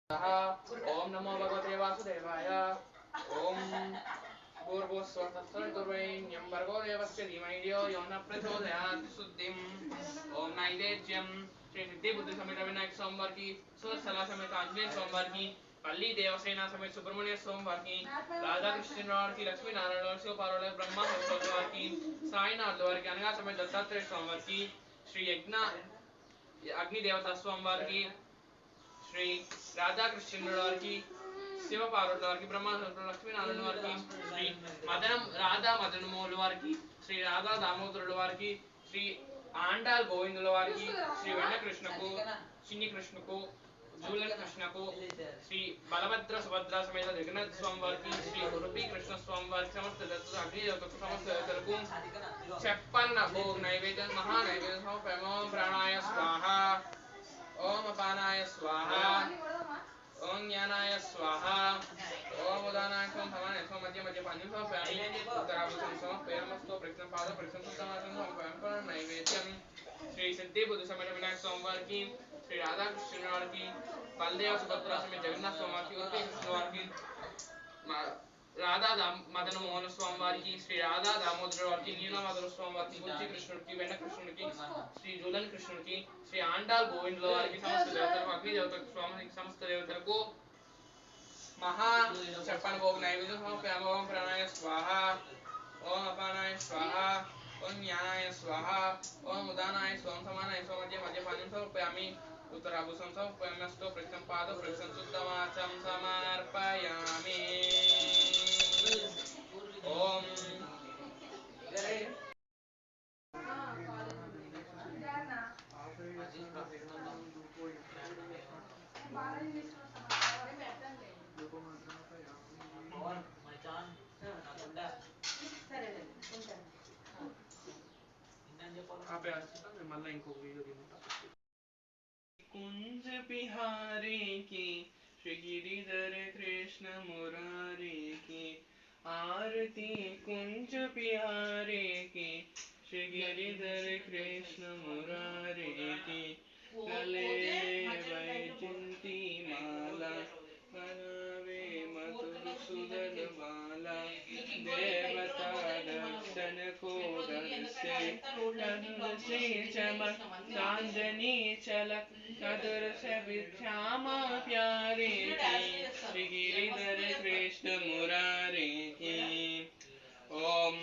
ओम नमो भगवते वासुदेवाय। ओम भूर्भुवस्सुवः भर्गो देवस्य धीमहि धियो यो न प्रचोदयात्। शुद्धिम् ओम नैवेद्यम श्री सिद्धि बुद्धि समेत विनायक सोमवार की, सुरसला समेत आंजनेय सोमवार की, पल्ली देवसेना समेत सुब्रमण्य सोमवार की, राधा कृष्ण की, लक्ष्मी नारायण और शिव पार्वती ब्रह्मा सोमवार की, साईनाथ की, अनगा समेत दत्तात्रेय सोमवार की, श्री यज्ञ अग्नि देवता सोमवार की, श्री राधा कृष्ण की, शिव पार्वती की, ब्रह्मा लक्ष्मी नारायण की, श्री राधा मदन मोहन की, श्री राधा दामोदर की, श्री आंडाल गोविंद की, श्री वेण्ण कृष्ण को, चिन्नी कृष्ण को, जूलन कृष्ण को, श्री बलभद्र सुभद्रा समेत जगन्नाथ सोमवार की, श्री उडुपी कृष्ण सोमवार की, समस्त दत्त अग्नि देवता समस्त देवतलकु छप्पन भोग नैवेद्य महा नैवेद्य समर्पयामि। प्राणाय स्वाहा, ओम अपानाय स्वाहा, ओम ज्ञानाय स्वाहा, ओम उदानाय समानाय मध्य मध्य पानी समर्पयामि। उत्तराभूषण समर्पयामस्तु। प्रक्षण पाद प्रक्षण सुतमासन समर्पयामि। नैवेद्यम श्री सिद्धि बुद्धि समेत विनायक सोमवार की, श्री राधा कृष्ण की, बलदेव सुभद्रा समेत जगन्नाथ सोमवार की, उडुपी सोमवार की, राधा मदन मोहन सोमवार की, श्री राधा दामोदर की, नीला मदन सोमवार की, तुलसी कृष्ण की, वेण्ण कृष्ण की, श्री जूलन कृष्ण की, श्री आंडाल गोविंद की, समस्त देवतलकु अग्नि देवता स्वामी समस्त देवतलकु महा छप्पन भोग नैवेद्य समर्पयामि। ओम प्राणाय स्वाहा, ओम अपानाय स्वाहा, ओम ज्ञानाय स्वाहा, ओम उदानाय स्वं समानाय स्वमध्य मध्य पानी समर्पयामि। उत्तराभूषण समर्पयामस्तु। प्रथम पाद प्रथम शुद्धवाचम समर्पयामि। ओम మళ్ళీ ఇంకొక వీడియో कुंज बिहारी की, श्री गिरिधर कृष्ण मुरारी की, आरती कुंज बिहारी की, श्री गिरिधर कृष्ण मुरारी की, गले वैजंती माला, बनावे मधुर सुदन माला, देवता दर्शन को दर्शे, कंद से चमक चांदनी चलक, कदर से श्यामा प्यारे की, श्री गिरिधर कृष्ण मुरारी की। ओम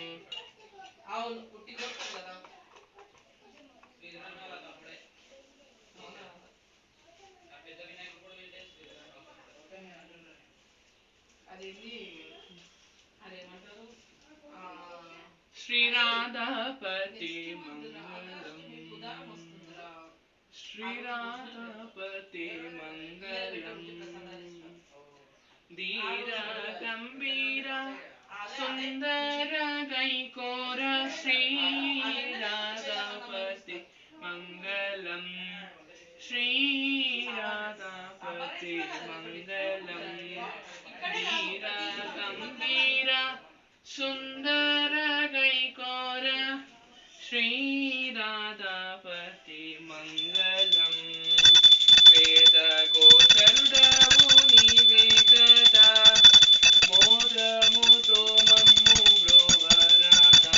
श्री राधापति मंगलम, श्री राधापति मंगलम, धीर गंभीर सुंदर गैकोर, श्री राधापति मंगलम, श्री राधापति मंगलम, धीर गंभीर सुंदर गैकोर, श्री राधापति मंगलम। वेद गोचरुडवु नीवे कदा, मोदमुतो मम्मु ब्रोवरादा,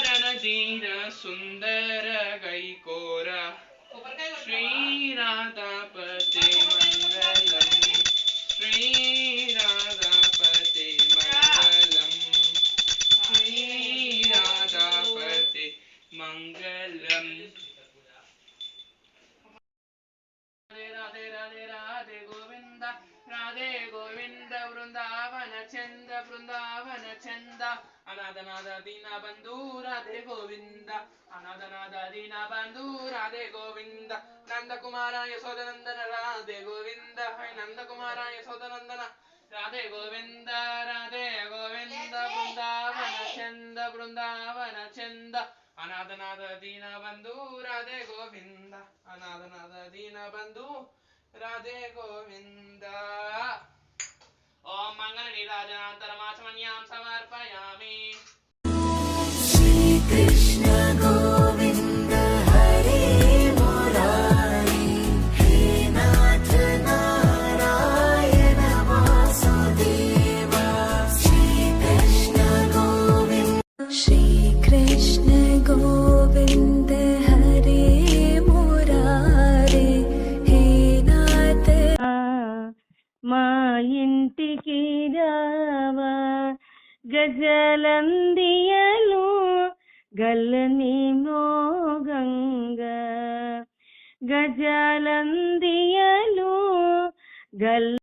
रणधीर सुंदर गैकोर, श्री राधापति मंगलम, श्री राधापति मंगलम, श्री राधापति मंगलम। राधे राधे राधे गोविंद, राधे गोविंद वृंदावन चंद, वृंदावन चंद, अनाथनाथ दीन बंधु राधे गोविंद, अनाथनाथ दीन बंधु राधे गोविंद, नंद कुमार यशोदनंदन राधे गोविंद, नंद कुमार यशोदनंदन राधे गोविंद, राधे गोविंद वृंदावन चंद, वृंदावन चंद, अनाथनाथ दीन बंधु राधे गोविंद, अनाथनाथ दीन बंधु राधे गोविंद। ओम मंगल नीराजनान्तरमाचमन्यां समर्पयामि। श्री कृष्ण गोविंद हरे मुरारी, हे नाथ ఇంటికి రావా గజలందియలు గల్లని మోగంగా గజలందియలు గల్